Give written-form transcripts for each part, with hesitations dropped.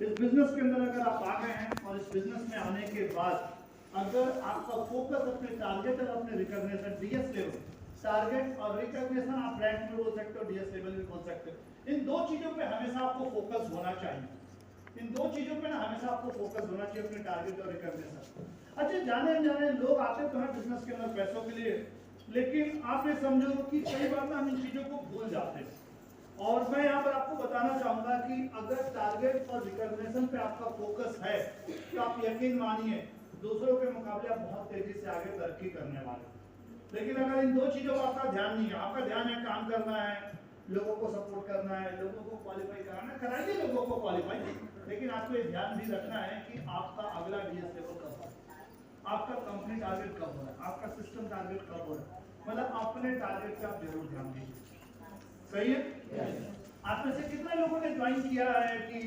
इस बिजनेस के अंदर अगर आप आ गए हैं और इस बिजनेस में आने के बाद अगर आपका फोकस अपने टारगेट और अपने रिकॉग्निशन डीएस लेवल, टारगेट और रिकॉग्निशन आप रैंक में बोल सकते हो, डीएस लेवल भी बोल सकते हो, इन दो चीजों पे हमेशा आपको फोकस होना चाहिए। इन दो चीजों पे ना हमेशा आपको फोकस होना चाहिए, अपने टारगेट और रिकॉग्निशन। अच्छा, जाने अनजाने लोग आते तो हैं बिजनेस के अंदर पैसों के लिए, लेकिन आप ये समझो कि कई बार ना हम इन चीजों को भूल जाते हैं। और मैं यहाँ पर आपको बताना चाहूंगा कि अगर टारगेट और रिकॉग्निशन पे आपका फोकस है तो आप यकीन मानिए दूसरों के मुकाबले आप बहुत तेजी से आगे तरक्की करने वाले। लेकिन अगर इन दो चीजों का आपका ध्यान नहीं है, आपका ध्यान है काम करना है, लोगों को सपोर्ट करना है, लोगों को क्वालिफाई कराना, कराइए लोगों को क्वालिफाई, लेकिन आपको ये ध्यान भी रखना है कि आपका अगला डीएस लेवल कब है, आपका कंपनी टारगेट कब हो रहा है, आपका सिस्टम टारगेट कब हो रहा है, मतलब अपने टारगेट पे आप जरूर ध्यान दीजिए। सही है? आप में से कितने लोगों ने ज्वाइन किया है कि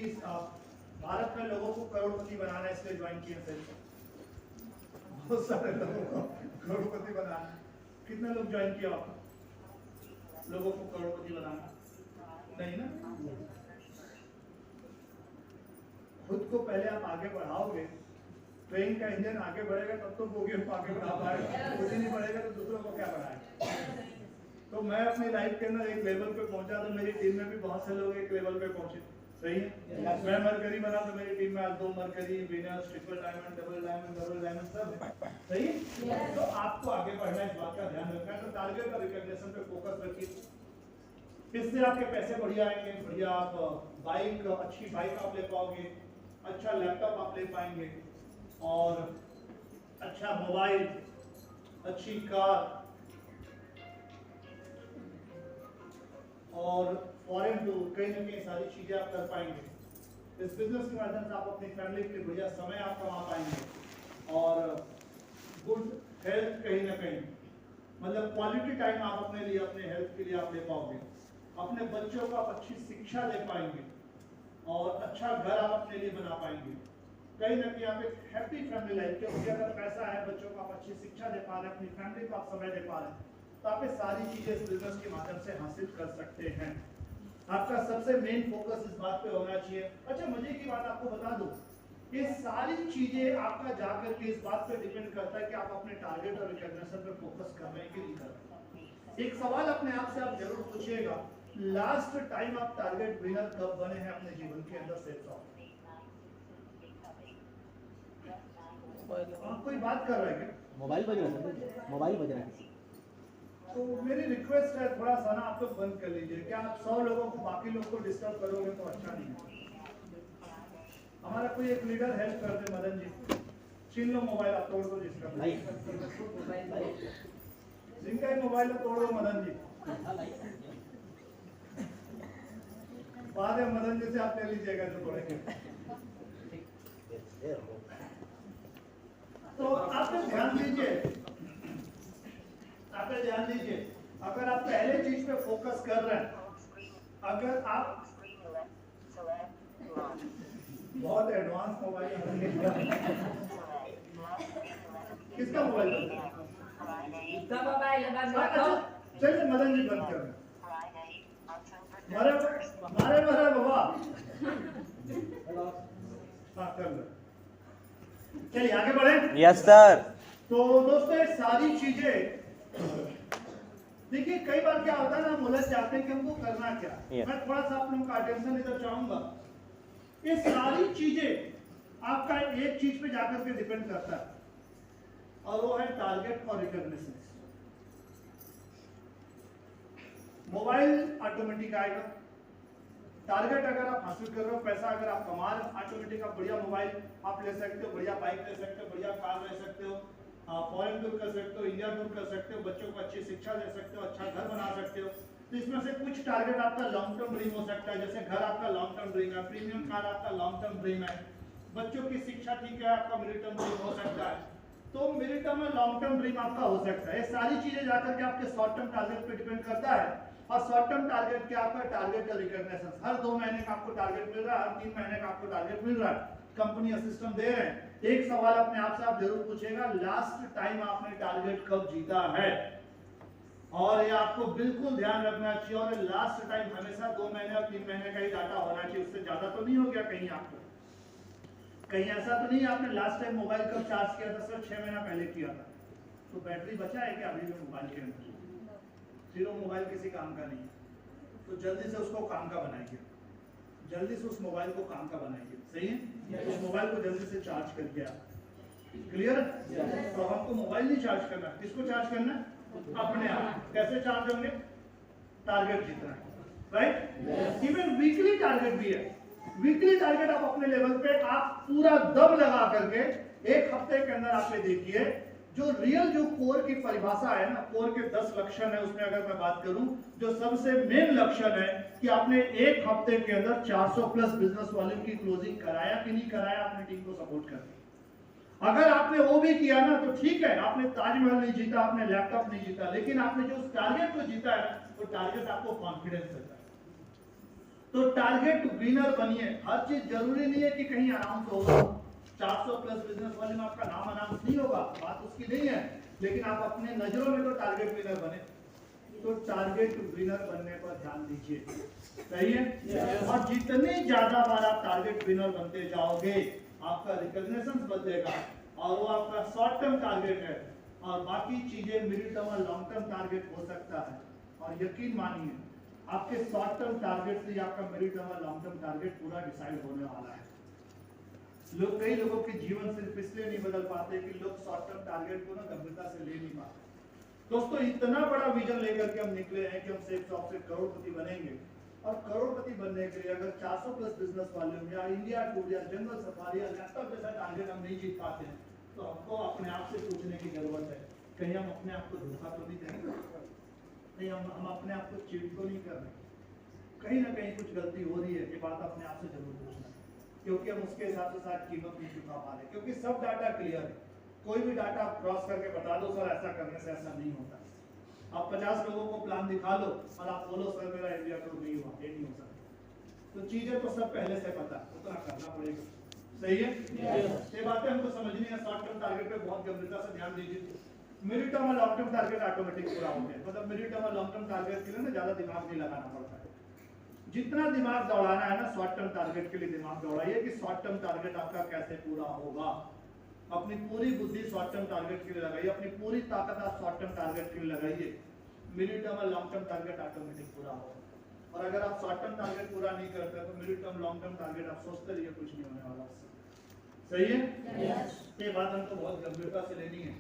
भारत में लोगों को करोड़पति बनाना है इसलिए ज्वाइन किया? सही, बहुत सारे लोगों को करोड़पति बनाना। कितने लोग ज्वाइन किया आपको लोगों को करोड़पति बनाना? नहीं ना? खुद को पहले आप आगे बढ़ाओगे, ट्रेन का इंजन आगे बढ़ेगा तब तो बोगी को आगे बढ़ा पाएगा, खुद ही नहीं बढ़ेगा तो दूसरों को क्या बढ़ाएगा। तो मैं अपनी लाइफ के अंदर एक लेवल पे पहुंचा तो मेरी टीम में भी बहुत से लोग एक लेवल पे पहुंचे। सही है? मैं मरकरी बना तो मेरी टीम में आज 2 mercury, winners, triple diamond, double diamond सब है। सही है? तो आपको आगे बढ़ना है, इस बात का ध्यान रखना है। तो टारगेट और रिकॉग्निशन पे फोकस रखिए, इससे आपके पैसे बढ़िया आएंगे, बढ़िया आप बाइक, अच्छी बाइक आप ले पाओगे, अच्छा लैपटॉप आप ले पाएंगे, और अच्छा मोबाइल, अच्छी कार, और फॉरेन टूर, कहीं ना कहीं सारी चीजें आप कर पाएंगे। इस बिजनेस के माध्यम से आप अपनी फैमिली के लिए बढ़िया समय आप कमा पाएंगे, और गुड हेल्थ कहीं ना कहीं, मतलब क्वालिटी टाइम आप अपने लिए, अपने हेल्थ के लिए आप ले पाओगे, अपने बच्चों को आप अच्छी शिक्षा दे पाएंगे, और अच्छा घर आप अपने लिए बना पाएंगे। कहीं ना कहीं आप एक हैप्पी फैमिली लाइफ, क्योंकि अगर पैसा है, बच्चों को आप अच्छी शिक्षा दे पा रहे हैं, अपनी फैमिली को आप समय दे पा रहे हैं, तो आप ये सारी चीजें इस बिजनेस के माध्यम से हासिल कर सकते हैं। आपका सबसे मेन फोकस इस बात पे होना चाहिए। अच्छा, मजे की बात आपको बता दूं, ये सारी चीजें आपका जाकर के इस बात पे डिपेंड करता है कि आप अपने टारगेट और रिकॉग्निशन पे फोकस कर रहे हैं कि नहीं कर रहे। एक सवाल अपने आप से आप जरूर पूछिएगा, लास्ट टाइम आप टारगेट विनर कब बने हैं अपने जीवन के अंदर? से आप कोई बात कर रहे हैं क्या? मोबाइल बज रहा है, मोबाइल बज रहा है। तो मेरी रिक्वेस्ट है थोड़ा सा ना आप लोग बंद कर लीजिए। क्या आप 100 लोगों को, बाकी लोग को डिस्टर्ब करोगे तो अच्छा नहीं है। हमारा कोई एक लीडर हेल्प कर दे, मदन जी, छीन लो मोबाइल, आप तोड़ दो जिसका जिनका ही मोबाइल तोड़ दो मदन जी। बाद में मदन जी से आप ले लीजिएगा जो तोड़ेंगे। तो आप ध्यान दीजिए, आप ध्यान दीजिए, अगर आप पहले चीज पे फोकस कर रहे हैं, अगर आप बहुत एडवांस मोबाइल, किसका मोबाइल? चलिए मदन जी बंद कर मारे बाबा। हाँ कर लो, चलिए आगे बढ़े। Yes sir. तो दोस्तों ये सारी चीजें देखिए, कई बार क्या होता है ना, हम उलझ जाते हैं कि हमको करना क्या। मैं थोड़ा सा आप लोगों का अटेंशन इधर चाहूंगा। ये सारी चीजें आपका एक चीज पे जाकर के डिपेंड करता है, और वो है टारगेट और रिकॉग्निशन। मोबाइल ऑटोमेटिक आएगा, टारगेट अगर आप हासिल कर रहे हो, पैसा अगर आप कमा रहे हो, ऑटोमेटिक आप बढ़िया मोबाइल आप ले सकते हो, बढ़िया बाइक ले सकते हो, बढ़िया कार ले सकते हो, फॉरेन टूर कर सकते हो, इंडिया टूर कर सकते हो, बच्चों को अच्छी शिक्षा दे सकते हो, अच्छा घर बना सकते हो। तो इसमें से कुछ टारगेट आपका लॉन्ग टर्म ड्रीम हो सकता है, जैसे घर आपका लॉन्ग टर्म ड्रीम है, प्रीमियम कार आपका लॉन्ग टर्म ड्रीम है, बच्चों की शिक्षा ठीक है आपका मिड टर्म ड्रीम हो सकता है। तो मिड टर्म और लॉन्ग टर्म ड्रीम आपका हो सकता है। ये सारी चीजें जाकर के आपके शॉर्ट टर्म टारगेट पे डिपेंड करता है। और शॉर्ट टर्म टारगेट क्या आपका टारगेट का रिकॉग्निशन, हर 2 महीने का आपको टारगेट मिल रहा है, हर 3 महीने का आपको टारगेट मिल रहा है, कंपनी सिस्टम दे रहे हैं। एक सवाल अपने आप से आप जरूर पूछेगा, लास्ट टाइम आपने टारगेट कब जीता है? और ये आपको बिल्कुल ध्यान रखना चाहिए। और लास्ट टाइम हमेशा 2 महीने और 3 महीने का ही डाटा होना चाहिए, उससे ज्यादा तो नहीं हो गया कहीं आपको। कहीं ऐसा तो नहीं आपने लास्ट टाइम मोबाइल कब चार्ज किया था सर? 6 महीना पहले किया था, तो बैटरी बचा है क्या अभी भी मोबाइल के अंदर? फिर वो मोबाइल किसी काम का नहीं है, तो जल्दी से उसको काम का बनाइए, जल्दी से उस मोबाइल को काम का बनाइए, सही है? उस मोबाइल को जल्दी से चार्ज करके आप, क्लियर है? तो हमको मोबाइल नहीं चार्ज करना, किसको चार्ज करना है? अपने आप। कैसे चार्ज होंगे? टारगेट जीतना है, राइट? इवन वीकली टारगेट भी है। वीकली टारगेट आप अपने लेवल पे आप पूरा दम लगा करके 1 हफ्ते के अंदर आप ये देखिए, जो रियल जो कोर की परिभाषा है ना, कोर के 10 लक्षण है, उसमें अगर मैं बात करूं, जो सबसे मेन लक्षण है कि आपने 1 हफ्ते के अंदर 400 प्लस बिजनेस वॉल्यूम की क्लोजिंग कराया कि नहीं कराया अपनी टीम को सपोर्ट करके। अगर आपने वो भी किया ना तो ठीक है, आपने ताजमहल नहीं जीता, आपने लैपटॉप नहीं जीता, लेकिन आपने जो उस टारगेट को जीता है वो टारगेट आपको कॉन्फिडेंस देता है। तो टारगेट विनर बनिए। हर चीज जरूरी नहीं है कि कहीं अनाउंस होगा, 400 प्लस बिजनेस वाले में आपका नाम अनाउंस नहीं होगा, बात उसकी नहीं है, लेकिन आप अपने नजरों में तो टारगेट विनर बने। तो टारगेट विनर बनने पर ध्यान दीजिए, सही है? और जितने ज्यादा बार आप टारगेट विनर बनते जाओगे, आपका रिकॉग्निशन बढ़ेगा, और वो आपका शॉर्ट टर्म टारगेट है, और बाकी चीजें मिडिल टर्म और लॉन्ग टर्म टारगेट हो सकता है। और यकीन मानिए, आपके शॉर्ट टर्म टारगेट से आपका मिडिल टर्म और लॉन्ग टर्म टारगेट पूरा डिसाइड होने वाला है। कई लोगों के जीवन सिर्फ इसलिए नहीं बदल पाते कि लोग शॉर्ट टर्म टारगेट को ना गंभीरता से ले नहीं पाते। दोस्तों, इतना बड़ा विजन लेकर के हम निकले हैं कि हम सेफ शॉप से करोड़पति बनेंगे, और करोड़पति बनने के लिए अगर 400 प्लस बिजनेस वॉल्यूम या इंडिया टूर या जंगल सफारी या लैपटॉप जैसा टारगेट हम नहीं जीत पाते हैं, तो हमको अपने आप से पूछने की जरूरत है, कहीं हम अपने आप को धोखा तो नहीं देंगे? नहीं, हम अपने आप को चीट तो नहीं कर रहे? कहीं ना कहीं कुछ गलती हो रही है, ये बात अपने आप से जरूर पूछना, क्योंकि हम उसके हिसाब से शायद कीमत नहीं चुका पा रहे, क्योंकि सब डाटा क्लियर है। कोई भी डाटा आप क्रॉस करके बता दो सर ऐसा करने से ऐसा नहीं होता। आप 50 लोगों को प्लान दिखा लो और आप बोलो सर मेरा इंडिया टूर नहीं हुआ, ये नहीं हो सकता। तो चीजें तो सब पहले से पता, उतना करना पड़ेगा, सही है? ये बातें हमको समझनी है। शॉर्ट टर्म टारगेट पे बहुत गंभीरता से ध्यान दीजिए। मिडिल टर्म और लॉन्ग टर्म टारगेट ऑटोमेटिक पूरा हो गया, मतलब मिडिल टर्म और लॉन्ग टर्म टारगेट के लिए ना ज्यादा दिमाग नहीं लगाना पड़ता है। जितना दिमाग दौड़ाना है ना शॉर्ट टर्म टारगेट के लिए दिमाग दौड़ाइए कि शॉर्ट टर्म टारगेट आपका कैसे पूरा होगा। अपनी पूरी बुद्धि शॉर्ट टर्म टारगेट के लिए लगाइए, अपनी पूरी ताकत आप शॉर्ट टर्म टारगेट के लिए लगाइए। मिडिल टर्म और लॉन्ग टर्म टारगेट ऑटोमेटिक पूरा होगा। और अगर आप शॉर्ट टर्म टारगेट पूरा नहीं करते तो middle term long term target आप सोचते रहिए, कुछ नहीं होने वाला। सही है? ये बात हमको बहुत गंभीरता से लेनी है।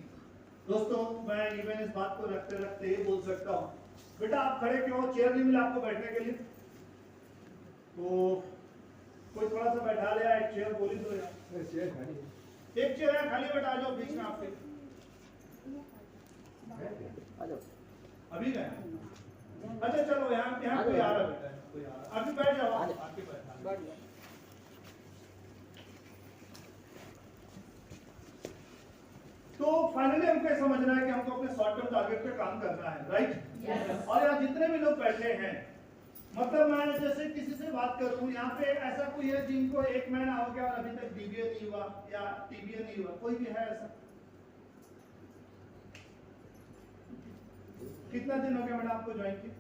दोस्तों, मैं इवन इस बात को रखते रखते ये बोल सकता हूँ, बेटा आप खड़े क्यों हो? चेयर नहीं मिला आपको बैठने के लिए? तो कोई थोड़ा सा बैठा ले, एक चेयर बोली दो यार। चेयर खाली है। एक चेयर है खाली, बैठा जाओ बीच में आपके। आ जाओ। अभी गए? अच्छा चलो, यहाँ कोई आ रहा बेटा, कोई आ रहा, अभी बैठ जाओ, आके बैठ जाओ। तो फाइनली हमको ये समझना है कि हमको अपने शॉर्ट टर्म टारगेट पे काम करना है, राइट? और यहाँ जितने भी लोग बैठे हैं, मतलब मैं जैसे किसी से बात करूं, यहाँ पे ऐसा कोई है जिनको 1 महीना हो गया और अभी तक डीबीए नहीं हुआ या टीबीए नहीं हुआ? कोई भी है ऐसा? कितना दिन हो गया मैडम आपको ज्वाइन किए?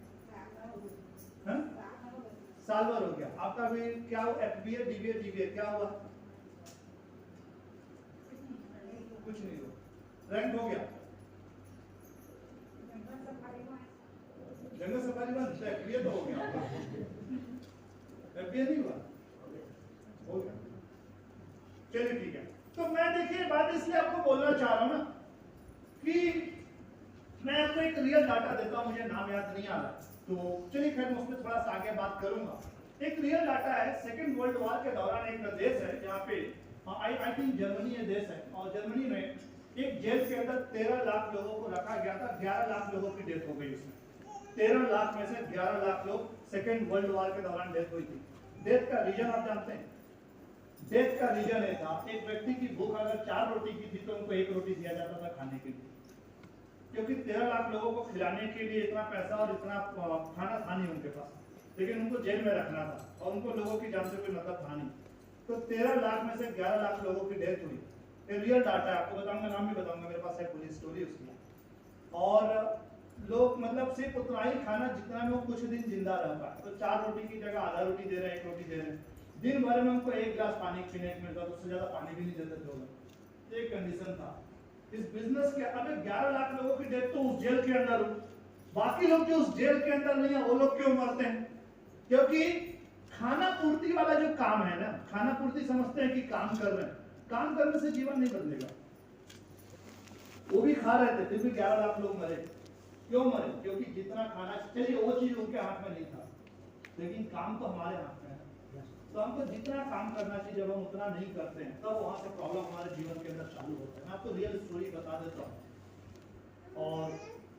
साल भर हो गया। आपका भी क्या हो? एफबीए डीबीए टीबीए क्या हुआ? कुछ नहीं हुआ। रैंक हो गया? जंगल सफारी में एफबीए तो हो गया, एफबीए नहीं हुआ? हो गया। चलिए ठीक है। तो मैं देखिए बात इसलिए आपको बोलना चाह रहा हूं ना कि मैं आपको एक रियल डाटा देता हूं, मुझे नाम याद नहीं आ रहा, तो चलिए खैर मैं उसमें थोड़ा सा आगे बात करूंगा। एक रियल डाटा है, सेकेंड वर्ल्ड वॉर के दौरान एक देश है जहाँ पे आई थिंक जर्मनी ये देश है, और जर्मनी में एक जेल के अंदर 13 लाख लोगों को रखा गया था। 11 लाख लोगों की डेथ हो गई उसमें। 13 लाख में से 11 लाख लोग सेकेंड वर्ल्ड वॉर के दौरान डेथ हुई थी। डेथ का रीजन आप जानते हैं? डेथ का रीजन ये था, एक व्यक्ति की भूख अगर 4 रोटी की थी तो उनको 1 रोटी दिया जाता था खाने के लिए, क्योंकि 13 लाख लोगों को खिलाने के लिए इतना पैसा और इतना खाना था नहीं उनके पास, लेकिन उनको जेल में रखना था और उनको लोगों की जान से कोई मतलब था नहीं। तो 13 लाख में से 11 लाख लोगों की डेथ हुई। ये रियल डाटा है, आपको बताऊंगा, नाम भी बताऊंगा, मेरे पास है पूरी स्टोरी उसकी। और लोग मतलब सिर्फ उतना ही खाना जितना में वो कुछ दिन जिंदा रह पाए, तो 4 रोटी की जगह आधा रोटी दे रहे हैं, 1 रोटी दे रहे हैं। दिन भर में हमको 1 गिलास पानी पीने को मिलता, तो उससे ज्यादा पानी भी नहीं देते थे वो लोग। एक कंडीशन था इस बिजनेस के। अब 11 लाख लोगों की डेथ तो उस जेल के अंदर हो, बाकी लोग जो उस जेल के अंदर नहीं है वो लोग क्यों मरते हैं? क्योंकि खाना पूर्ति वाला जो काम है ना, खाना पूर्ति समझते हैं कि काम कर रहे हैं, काम करने से जीवन नहीं बदलेगा। वो भी खा रहे थे फिर भी 11 लाख लोग मरे। क्यों मरे? क्योंकि जितना खाना, चलिए वो चीज उनके हाथ में नहीं था, लेकिन काम तो हमारे हाथ में है। तो हमको जितना काम करना चाहिए, जब हम उतना नहीं करते हैं तब वहां से प्रॉब्लम हमारे जीवन के अंदर चालू होता है। मैं आपको रियल स्टोरी बता देता हूँ, और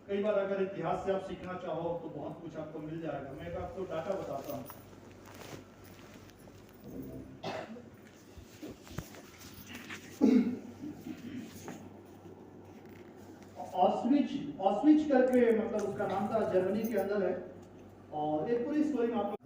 कई बार अगर इतिहास से आप सीखना चाहो तो बहुत कुछ आपको मिल जाएगा। मैं एक आपको डाटा बताता हूँ। ऑस्विच करके, मतलब उसका नाम था, जर्मनी के अंदर है। और एक पूरी स्टोरी में आपको